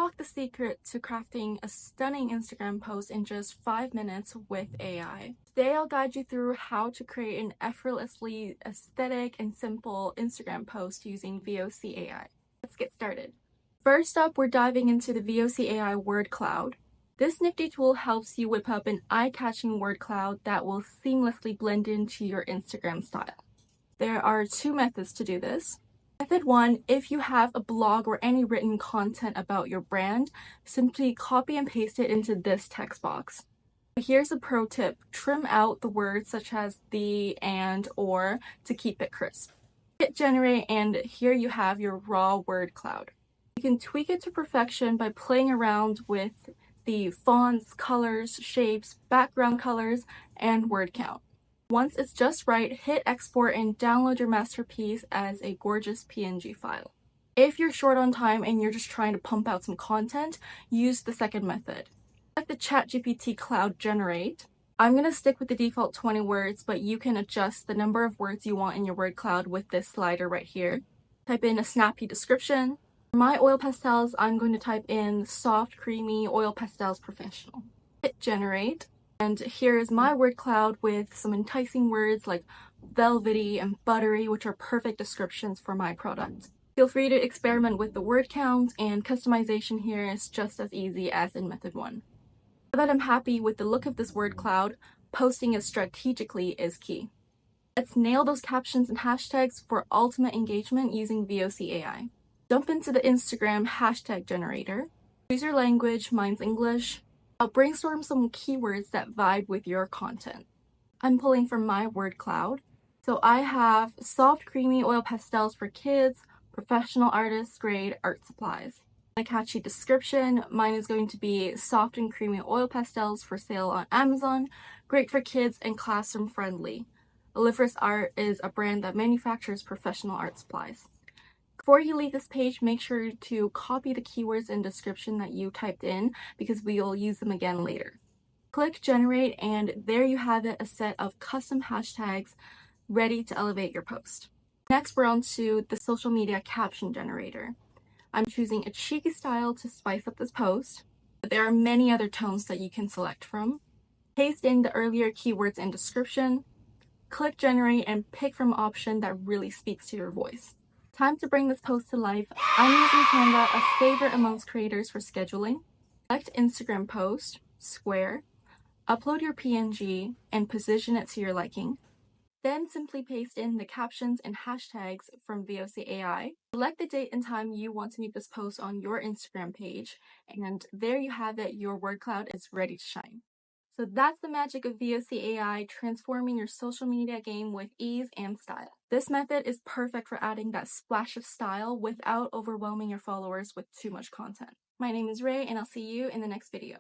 unlock the secret to crafting a stunning Instagram post in just 5 minutes with AI. Today I'll guide you through how to create an effortlessly aesthetic and simple Instagram post using VOC AI. Let's get started. First up, we're diving into the VOC AI Word Cloud. This nifty tool helps you whip up an eye-catching word cloud that will seamlessly blend into your Instagram style. There are 2 methods to do this. Method 1, if you have a blog or any written content about your brand, simply copy and paste it into this text box. Here's a pro tip: trim out the words such as the, and, or to keep it crisp. Hit generate, and here you have your raw word cloud. You can tweak it to perfection by playing around with the fonts, colors, shapes, background colors, and word count. Once it's just right, hit export and download your masterpiece as a gorgeous PNG file. If you're short on time and you're just trying to pump out some content, use the second method. Let the ChatGPT Cloud generate. I'm going to stick with the default 20 words, but you can adjust the number of words you want in your word cloud with this slider right here. Type in a snappy description. For my oil pastels, I'm going to type in soft, creamy oil pastels professional. Hit generate. And here is my word cloud with some enticing words like velvety and buttery, which are perfect descriptions for my product. Feel free to experiment with the word count, and customization here is just as easy as in method 1. Now that I'm happy with the look of this word cloud, posting it strategically is key. Let's nail those captions and hashtags for ultimate engagement using VOC AI. Jump into the Instagram hashtag generator. Choose your language, mine's English. I'll brainstorm some keywords that vibe with your content. I'm pulling from my word cloud. So I have soft, creamy oil pastels for kids, professional artists grade art supplies. A catchy description, mine is going to be soft and creamy oil pastels for sale on Amazon, great for kids and classroom friendly. Oliver's Art is a brand that manufactures professional art supplies. Before you leave this page, make sure to copy the keywords and description that you typed in because we'll use them again later. Click generate, and there you have it, a set of custom hashtags ready to elevate your post. Next, we're on to the social media caption generator. I'm choosing a cheeky style to spice up this post, but there are many other tones that you can select from. Paste in the earlier keywords and description, click generate, and pick from an option that really speaks to your voice. Time to bring this post to life. I'm using Canva, a favorite amongst creators for scheduling. Select Instagram post, square, upload your PNG, and position it to your liking. Then simply paste in the captions and hashtags from VOC AI. Select the date and time you want to meet this post on your Instagram page, and there you have it, your word cloud is ready to shine. So that's the magic of VOC AI, transforming your social media game with ease and style. This method is perfect for adding that splash of style without overwhelming your followers with too much content. My name is Ray, and I'll see you in the next video.